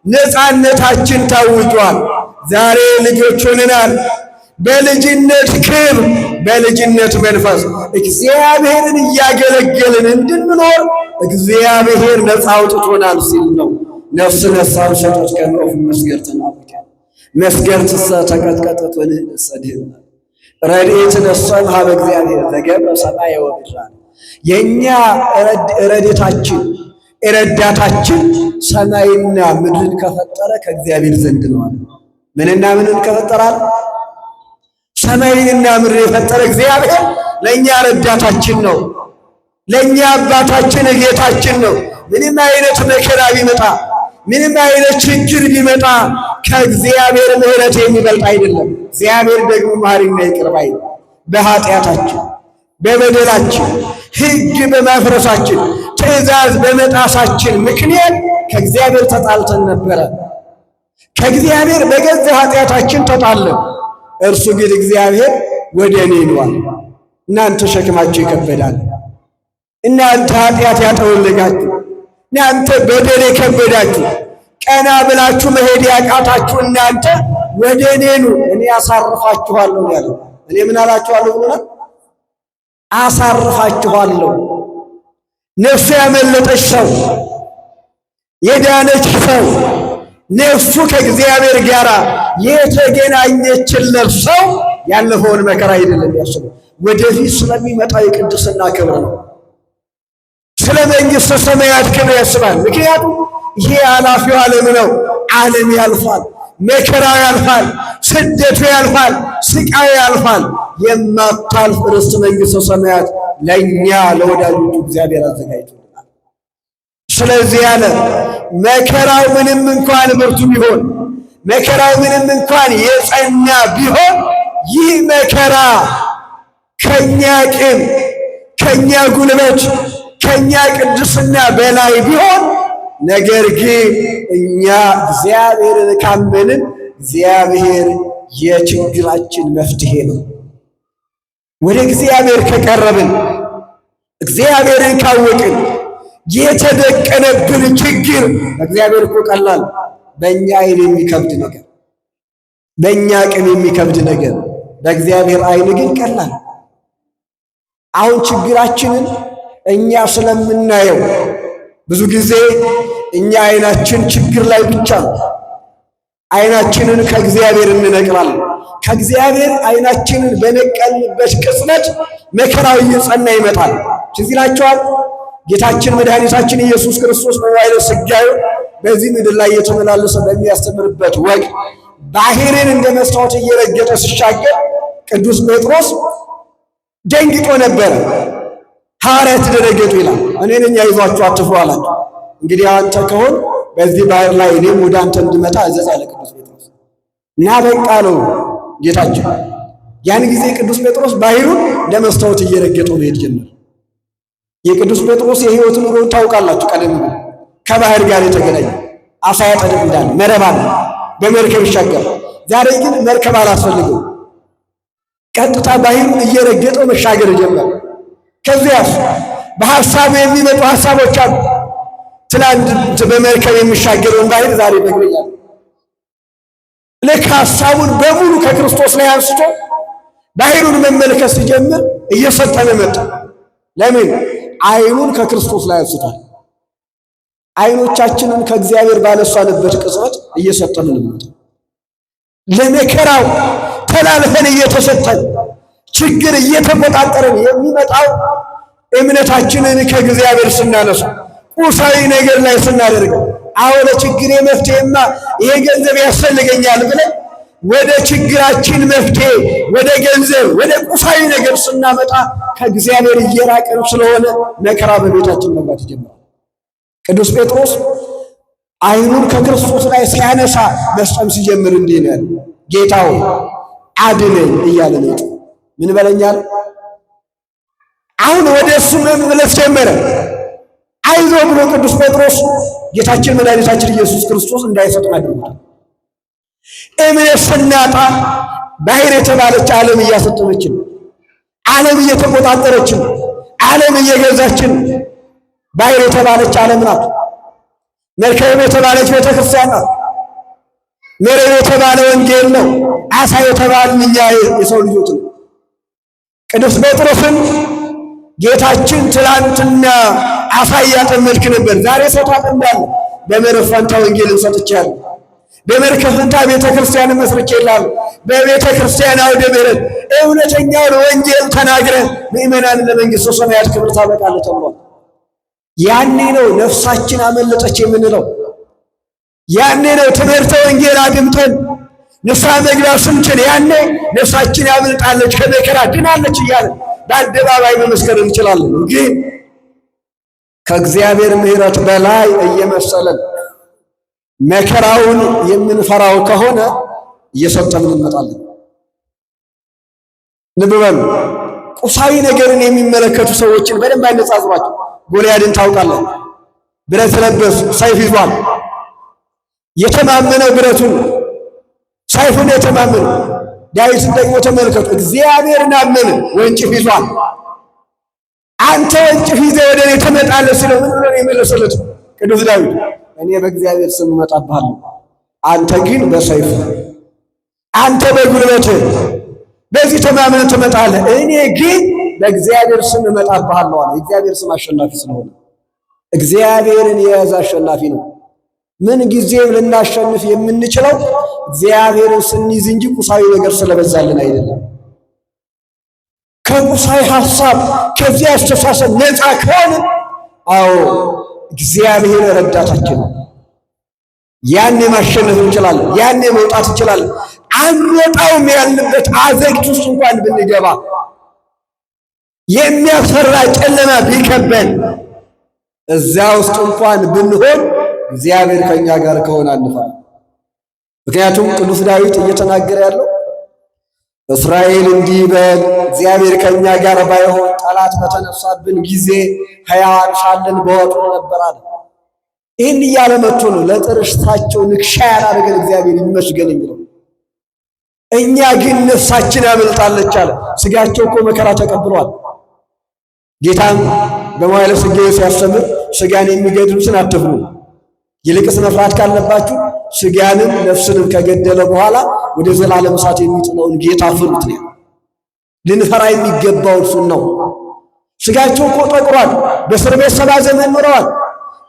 ነፃነታችን ታውጇል። ዛሬ ልጆች ሆነናል። በልጅነት ክብር፣ በልጅነት መንፈስ እግዚአብሔርን እያገለገልን እንድንኖር እግዚአብሔር ነፃ አውጥቶናል ሲል ነው። ነፍስ ነሳው ሰጦት ከመኦፍ መስገርት ናውቀ መስገርት ተቀጥቀጠት ወንህነሰ ድህነ ረድኤት ነሳን ሀበ እግዚአብሔር ዘገብረ ሰማየ ወምድር። የኛ ረድኤታችን ረዳታችን ሰማይና ምድርን ከፈጠረ ከእግዚአብሔር ዘንድ ነው አለ። ምንና ምንን ከፈጠራል? ሰማይንና ምድር የፈጠረ እግዚአብሔር ለኛ ረዳታችን ነው። ለኛ አባታችን ጌታችን ነው። ምንም አይነት መከራ ቢመጣ፣ ምንም አይነት ችግር ቢመጣ ከእግዚአብሔር ምሕረት የሚበልጥ አይደለም። እግዚአብሔር ደግሞ መሐሪና ይቅር ባይ ነው። በኃጢአታችን በበደላችን ሕግ በማፍረሳችን ትእዛዝ በመጣሳችን ምክንያት ከእግዚአብሔር ተጣልተን ነበረ። ከእግዚአብሔር በገዛ ኃጢአታችን ተጣለን። እርሱ ግን እግዚአብሔር ወደ እኔ ነዋል። እናንተ ሸክማችሁ ይከበዳል፣ እናንተ ኃጢአት ያጠወለጋችሁ፣ እናንተ በደል የከበዳችሁ፣ ቀና ብላችሁ መሄድ ያቃታችሁ እናንተ ወደ እኔ ኑ፣ እኔ አሳርፋችኋለሁ ያለው። እኔ ምን አላችኋለሁ ብሎናል? አሳርፋችኋለሁ። ነፍሱ ያመለጠች ሰው፣ የዳነች ሰው፣ ነፍሱ ከእግዚአብሔር ጋር የተገናኘችለት ሰው ያለፈውን መከራ አይደለም ያስበው፣ ወደፊት ስለሚመጣው የቅድስና ክብር ነው። ስለ መንግሥተ ሰማያት ክብር ያስባል። ምክንያቱም ይሄ ኃላፊው ዓለም ነው። ዓለም ያልፋል፣ መከራው ያልፋል፣ ስደቱ ያልፋል፣ ስቃዩ ያልፋል። የማታልፍ ርስት መንግሥተ ሰማያት ለእኛ ለወዳጆቹ እግዚአብሔር አዘጋጅቶልናል። ስለዚህ ያለ መከራው ምንም እንኳን ብርቱ ቢሆን፣ መከራው ምንም እንኳን የጸና ቢሆን፣ ይህ መከራ ከኛ አቅም፣ ከኛ ጉልበት፣ ከኛ ቅድስና በላይ ቢሆን፣ ነገር ግን እኛ እግዚአብሔርን ካመንን እግዚአብሔር የችግራችን መፍትሄ ነው። ወደ እግዚአብሔር ከቀረብን፣ እግዚአብሔርን ካወቅን፣ የተደቀነብን ችግር እግዚአብሔር እኮ ቀላል፣ በእኛ ዓይን የሚከብድ ነገር፣ በእኛ አቅም የሚከብድ ነገር በእግዚአብሔር ዓይን ግን ቀላል። አሁን ችግራችንን እኛ ስለምናየው ብዙ ጊዜ እኛ ዓይናችን ችግር ላይ ብቻ ነው። ዓይናችንን ከእግዚአብሔር እንነቅላለን። ከእግዚአብሔር ዓይናችንን በነቀልንበት ቅጽበት መከራው እየጸና ይመጣል። ትዝ ይላችኋል ጌታችን መድኃኒታችን ኢየሱስ ክርስቶስ በመዋዕለ ሥጋዌ በዚህ ምድር ላይ እየተመላለሰ በሚያስተምርበት ወቅት ባሕርን እንደ መስታወት እየረገጠ ሲሻገር ቅዱስ ጴጥሮስ ደንግጦ ነበረ። ሐዋርያት ደነገጡ ይላል። እኔ ነኝ አይዟችሁ አትፍሩ አላቸው። እንግዲህ አንተ ከሆን በዚህ ባሕር ላይ እኔም ወደ አንተ እንድመጣ እዘዝ አለ ቅዱስ ጴጥሮስ እና በቃ ነው ጌታችን። ያን ጊዜ ቅዱስ ጴጥሮስ ባሕሩን እንደ መስታወት እየረገጠው መሄድ ጀመረ። የቅዱስ ጴጥሮስ የሕይወት ኑሮ ታውቃላችሁ። ቀደም ብሎ ከባሕር ጋር የተገናኘ አሳ ያጠምድ እንዳለ መረብ አለ፣ በመርከብ ይሻገር። ዛሬ ግን መርከብ አላስፈልገው፣ ቀጥታ ባሕሩን እየረገጠው መሻገር ጀመረ። ከዚያስ በሐሳቡ የሚመጡ ሐሳቦች አሉ። ትላንት በመርከብ የሚሻገረውን ባሕር ዛሬ በእግረኛል። ልክ ሐሳቡን በሙሉ ከክርስቶስ ላይ አንስቶ ባሕሩን መመልከት ሲጀምር እየሰጠን መጣ። ለምን? አይኑን ከክርስቶስ ላይ አንስቷል። አይኖቻችንን ከእግዚአብሔር ባነሳንበት ቅጽበት እየሰጠን መጣ። ለመከራው ተላልፈን እየተሰጠን ችግር እየተቆጣጠረን የሚመጣው እምነታችንን ከእግዚአብሔር ስናነሳ ቁሳዊ ነገር ላይ ስናደርገው አዎ ለችግሬ መፍትሄማ ይሄ ገንዘብ ያስፈልገኛል ብለን ወደ ችግራችን መፍትሄ ወደ ገንዘብ ወደ ቁሳዊ ነገር ስናመጣ ከእግዚአብሔር እየራቅን ስለሆነ መከራ በቤታችን መግባት ይጀምራል። ቅዱስ ጴጥሮስ አይኑን ከክርስቶስ ላይ ሲያነሳ መስጠም ሲጀምር እንዲህ ነው፣ ጌታው አድነኝ እያለ ነው። ምን በለኛል? አሁን ወደ እሱ መመለስ ጀመረ። አይዞ ብሎ ቅዱስ ጴጥሮስ ጌታችን መድኃኒታችን ኢየሱስ ክርስቶስ እንዳይሰጥም አድርጎታል። እምነት ስናጣ ባሕር የተባለች ዓለም እያሰጠመችን፣ ዓለም እየተቆጣጠረችን፣ ዓለም እየገዛችን ባሕር የተባለች ዓለም ናት። መርከብ የተባለች ቤተክርስቲያን ናት። መረብ የተባለ ወንጌል ነው። ዓሣ የተባልን እኛ የሰው ልጆች ነው። ቅዱስ ጴጥሮስን ጌታችን ትላንትና ዓሣ እያጠመድክ ነበር፣ ዛሬ ሰው ታጠምዳለህ። በመርከብ ፈንታ ወንጌልን ሰጥቻለሁ። በመርከብ ፈንታ ቤተ ክርስቲያንን መስርቼልሃለሁ። በቤተ ክርስቲያን አውደ ምሕረት እውነተኛውን ወንጌል ተናግረህ ምእመናንን ለመንግሥተ ሰማያት ክብር ታበቃለህ ተብሏል። ያኔ ነው ነፍሳችን አመለጠች የምንለው። ያኔ ነው ትምህርተ ወንጌል አድምጠን ንስሐ መግባት ስንችል ያኔ ነፍሳችን ያመልጣለች ከመከራ ድናለች እያለን በአደባባይ መመስከር እንችላለን። ግን ከእግዚአብሔር ምሕረት በላይ እየመሰለን መከራውን የምንፈራው ከሆነ እየሰጠምን እንመጣለን። ልብ በሉ። ቁሳዊ ነገርን የሚመለከቱ ሰዎችን በደንብ አይነጻጽሯቸው። ጎልያድን ታውቃለህ? ብረት ለበስ፣ ሰይፍ ይዟል። የተማመነው ብረቱን ሰይፉን የተማመነው። ዳዊትን ደግሞ ተመልከቱ፣ እግዚአብሔርን አመነ፣ ወንጭፍ ይዟል። አንተ ወንጭፍ ይዘህ ወደ እኔ ትመጣለህ ሲለው ምን ብሎ ነው የመለሰለት ቅዱስ ዳዊት? እኔ በእግዚአብሔር ስም እመጣብሃለሁ፣ አንተ ግን በሰይፍ፣ አንተ በጉልበትህ በዚህ ተማምነህ ትመጣለህ፣ እኔ ግን በእግዚአብሔር ስም እመጣብሃለሁ አለ። የእግዚአብሔር ስም አሸናፊ ስለሆነ እግዚአብሔርን የያዘ አሸናፊ ነው። ምን ጊዜም ልናሸንፍ የምንችለው እግዚአብሔርን ስንይዝ እንጂ ቁሳዊ ነገር ስለበዛልን አይደለም። ከቁሳዊ ሐሳብ ከዚህ አስተሳሰብ ነፃ ከሆነ አዎ እግዚአብሔር ረዳታችን ነው። ያኔ ማሸነፍ እንችላለን። ያኔ መውጣት እንችላለን። አንወጣውም ያልንበት አዘግት ውስጥ እንኳን ብንገባ የሚያፈራ ጨለማ ቢከበን እዛ ውስጥ እንኳን ብንሆን እግዚአብሔር ከኛ ጋር ከሆነ አንፈራም። ምክንያቱም ቅዱስ ዳዊት እየተናገረ ያለው እስራኤል እንዲህ በል እግዚአብሔር ከኛ ጋር ባይሆን ጠላት በተነሳብን ጊዜ ሕያዋን ሳለን በወጡ ነበር አለ። ይህን እያለ መጥቶ ነው ለጥርሳቸው ንክሻ ያላደረገን እግዚአብሔር ይመስገን የሚለው። እኛ ግን ነፍሳችን ያመልጣለች አለ። ሥጋቸው እኮ መከራ ተቀብሏል። ጌታም በመዋዕለ ሥጋዌ ሲያስተምር ሥጋን የሚገድሉትን አትፍሩ፣ ይልቅስ መፍራት ካለባችሁ ሥጋንም ነፍስንም ከገደለ በኋላ ወደ ዘላለም እሳት የሚጥለውን ጌታ ፍሩት ነው። ልንፈራ የሚገባው እሱን ነው። ሥጋቸው እኮ ጠቁሯል። በእስር ቤት 70 ዘመን ኖረዋል።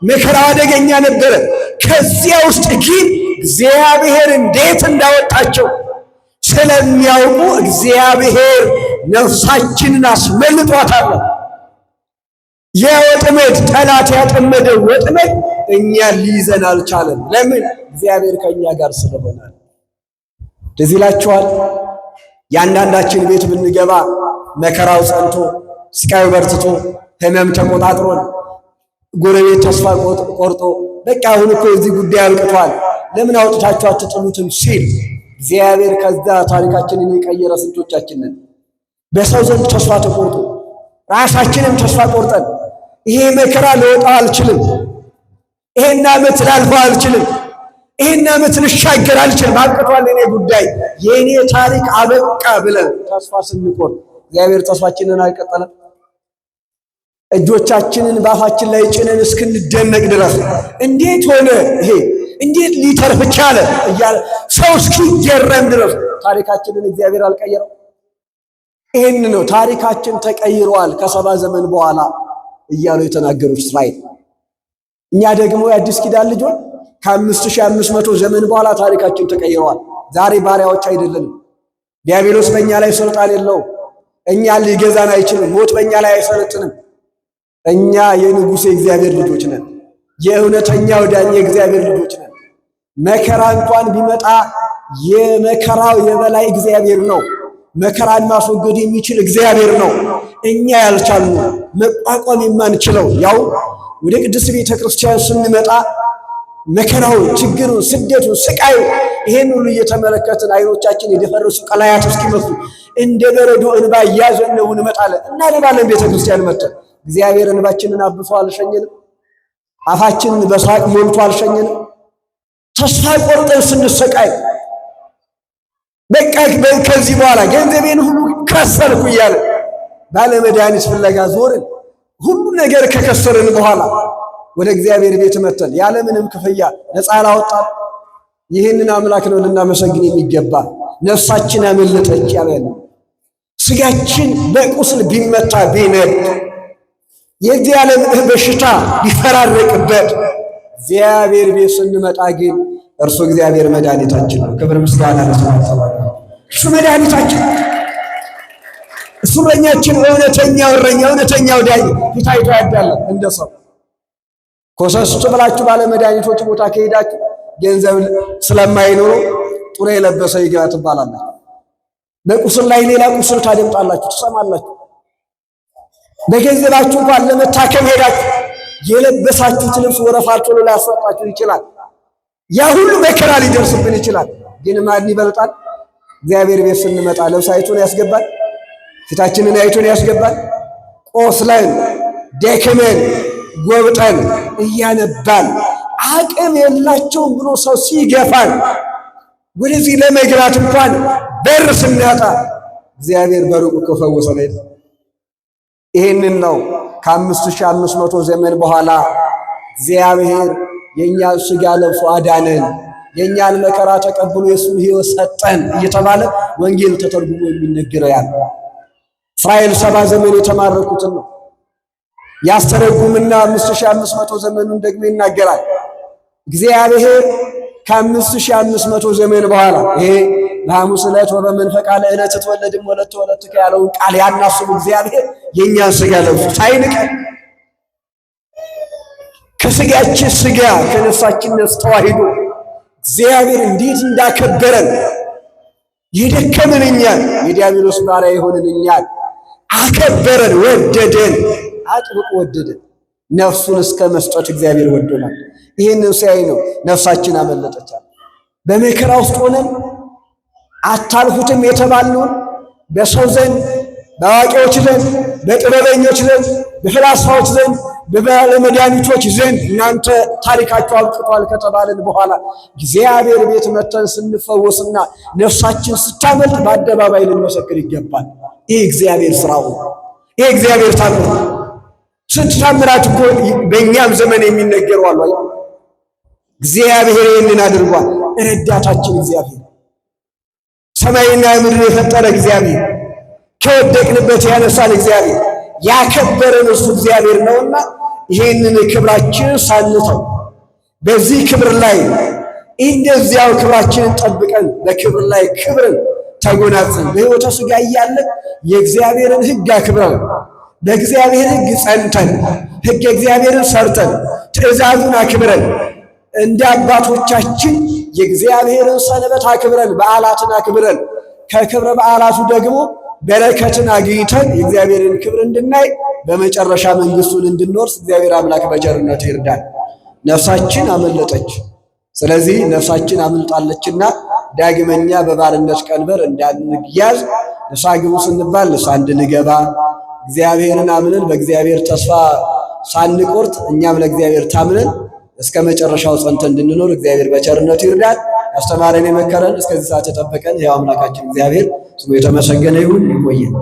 መከራ አደገኛ ነበረ። ከዚያ ውስጥ ግን እግዚአብሔር እንዴት እንዳወጣቸው ስለሚያውቁ እግዚአብሔር ነፍሳችንን አስመልጧታል። የወጥመድ ጠላት ያጠመደው ወጥመድ እኛን ሊይዘን አልቻለም። ለምን? እግዚአብሔር ከእኛ ጋር ስለሆነ። እንደዚህ ይላችኋል። የአንዳንዳችን ቤት ብንገባ መከራው ጸንቶ፣ ስቃዩ በርትቶ፣ ሕመም ተቆጣጥሮን፣ ጎረቤት ተስፋ ቆርጦ በቃ አሁን እኮ የዚህ ጉዳይ አልቅቷል ለምን አውጥታችሁ አትጥሉትም ሲል እግዚአብሔር ከዛ ታሪካችንን የቀየረ ስንቶቻችንን በሰው ዘንድ ተስፋ ተቆርጦ ራሳችንም ተስፋ ቆርጠን ይሄ መከራ ልወጣው አልችልም፣ ይሄን ዓመት ላልፈው አልችልም፣ ይሄን ዓመት ልሻገር አልችልም፣ አብቅቷል የኔ ጉዳይ፣ የኔ ታሪክ አበቃ ብለን ተስፋ ስንቆርጥ እግዚአብሔር ተስፋችንን አይቀጠለም። እጆቻችንን በአፋችን ላይ ጭነን እስክንደነቅ ድረስ እንዴት ሆነ ይሄ እንዴት ሊተርፍ ቻለ እያለ ሰው እስኪገረም ድረስ ታሪካችንን እግዚአብሔር አልቀየረው።
ይህን ነው ታሪካችን ተቀይሯል ከሰባ ዘመን በኋላ እያሉ የተናገሩት እስራኤል። እኛ ደግሞ የአዲስ ኪዳን ልጆች ከ5500 ዘመን በኋላ ታሪካችን ተቀይሯል። ዛሬ ባሪያዎች አይደለንም። ዲያብሎስ በእኛ ላይ ስልጣን የለውም። እኛ ሊገዛን አይችልም። ሞት በእኛ ላይ አይሰለጥንም። እኛ የንጉሥ የእግዚአብሔር ልጆች ነን። የእውነተኛው ዳኛ የእግዚአብሔር ልጆች ነን። መከራ እንኳን ቢመጣ የመከራው የበላይ እግዚአብሔር ነው። መከራን ማስወገድ የሚችል እግዚአብሔር ነው። እኛ ያልቻልነው መቋቋም የማንችለው ያው ወደ ቅድስት ቤተ ክርስቲያን ስንመጣ መከራውን፣ ችግሩን፣ ስደቱን፣ ስቃዩ ይሄን ሁሉ እየተመለከትን አይኖቻችን የደፈረሱ ቀላያት እስኪመስሉ እንደ በረዶ እንባ እያዘነቡ እንመጣለን እና ለባለን ቤተ ክርስቲያን መጥተን እግዚአብሔር እንባችንን አብሶ አልሸኘንም። አፋችንን በሳቅ ሞልቶ አልሸኘንም። ተስፋ ቆርጠን ስንሰቃይ በቃ ከዚህ በኋላ ገንዘቤን ሁሉ ከሰርኩ እያለ ባለመድኃኒት ፍለጋ ዞርን። ሁሉ ነገር ከከሰርን በኋላ ወደ እግዚአብሔር ቤት መተን ያለምንም ክፍያ ነፃ ላወጣን ይህንን አምላክ ነው ልናመሰግን የሚገባ። ነፍሳችን አመለጠች ያለ ስጋችን በቁስል ቢመታ ቢነድ የዚህ ዓለም በሽታ ቢፈራረቅበት እግዚአብሔር ቤት ስንመጣ ግን እርሱ እግዚአብሔር መድኃኒታችን ነው። ክብር ምስጋና ለስሙ። እሱ መድኃኒታችን፣ እሱ እረኛችን፣ እውነተኛው እረኛ፣ እውነተኛው ዳኝ፣ ፊት አይቶ ያዳላል እንደ ሰው። ኮሰስቱ ብላችሁ ባለ መድኃኒቶች ቦታ ከሄዳችሁ ገንዘብ ስለማይኖሩ ጡሬ የለበሰ ይግባ ትባላላችሁ። በቁስል ላይ ሌላ ቁስል ታደምጣላችሁ፣ ትሰማላችሁ። በገንዘባችሁ እንኳን ለመታከም ሄዳችሁ የለበሳችሁት ልብስ ወረፋ ቶሎ ሊያስወጣችሁ ይችላል። ያ ሁሉ መከራ ሊደርስብን ይችላል። ግን ማን ይበልጣል? እግዚአብሔር ቤት ስንመጣ ልብስ አይቶን ያስገባል፣ ፊታችንን አይቶን ያስገባል። ቆስለን ደክመን ጎብጠን እያነባን አቅም የላቸውም ብሎ ሰው ሲገፋን ወደዚህ ለመግባት እንኳን በር ስናጣ እግዚአብሔር በሩቁ ከፈወሰን አይደል? ይሄንን ነው ከ5500 ዘመን በኋላ እግዚአብሔር የእኛን ሥጋ ለብሶ አዳነን፣ የእኛን መከራ ተቀብሎ የእሱን ሕይወት ሰጠን እየተባለ ወንጌል ተተርጉሞ የሚነገረው ያ እስራኤል 70 ዘመን የተማረኩትን ነው ያስተረጉምና 5500 ዘመኑን ደግሞ ይናገራል። እግዚአብሔር ከ5500 ዘመን በኋላ ይሄ በሐሙስ ዕለት ወበመንፈቃ ለዕለት ትወለድም ወለተ ወለትከ ያለውን ቃል ያናስቡ እግዚአብሔር የእኛን ሥጋ ለብሶ ሳይንቀን ከሥጋችን ሥጋ ከነፍሳችን ነፍስ ተዋሂዶ እግዚአብሔር እንዴት እንዳከበረን የደከመን እኛን የዲያብሎስ ባሪያ የሆንን እኛን አከበረን፣ ወደደን፣ አጥብቆ ወደደን። ነፍሱን እስከ መስጠት እግዚአብሔር ወዶናል። ይህንን ሲያይ ነው ነፍሳችን አመለጠቻል። በመከራ ውስጥ ሆነን አታልፉትም የተባልነውን በሰው ዘንድ፣ በአዋቂዎች ዘንድ፣ በጥበበኞች ዘንድ፣ በፈላስፋዎች ዘንድ፣ በባለመድኃኒቶች ዘንድ እናንተ ታሪካችሁ አብቅቷል ከተባልን በኋላ እግዚአብሔር ቤት መተን ስንፈወስና ነፍሳችን ስታመልጥ በአደባባይ ልንመሰክር ይገባል። ይህ እግዚአብሔር ስራው፣ ይህ እግዚአብሔር ታምር። ስንት ታምራት እኮ በእኛም ዘመን የሚነገሩ አሉ። እግዚአብሔር ይህንን አድርጓል። ረዳታችን እግዚአብሔር፣ ሰማይና ምድር የፈጠረ እግዚአብሔር፣ ከወደቅንበት ያነሳን እግዚአብሔር፣ ያከበረን እሱ እግዚአብሔር ነውና ይህንን ክብራችን ሳንተው በዚህ ክብር ላይ እንደዚያው ክብራችንን ጠብቀን በክብር ላይ ክብርን ተጎናጽፈን በሕይወተ ሥጋ እያለን የእግዚአብሔርን ሕግ አክብረን በእግዚአብሔር ሕግ ጸንተን ሕግ እግዚአብሔርን ሰርተን ትእዛዙን አክብረን እንደ አባቶቻችን የእግዚአብሔርን ሰንበት አክብረን በዓላትን አክብረን ከክብረ በዓላቱ ደግሞ በረከትን አግኝተን የእግዚአብሔርን ክብር እንድናይ በመጨረሻ መንግሥቱን እንድንወርስ እግዚአብሔር አምላክ በቸርነቱ ይርዳል። ነፍሳችን አመለጠች። ስለዚህ ነፍሳችን አምልጣለችና ዳግመኛ በባርነት ቀንበር እንዳንያዝ ንስሐ ግቡ ስንባል ንስሐ እንድንገባ እግዚአብሔርን አምነን በእግዚአብሔር ተስፋ ሳንቆርጥ እኛም ለእግዚአብሔር ታምነን እስከ መጨረሻው ጸንተን እንድንኖር እግዚአብሔር በቸርነቱ ይርዳል። ያስተማረን የመከረን እስከዚህ ሰዓት የጠበቀን ሕያው አምላካችን እግዚአብሔር ስሙ የተመሰገነ ይሁን። ይቆየን።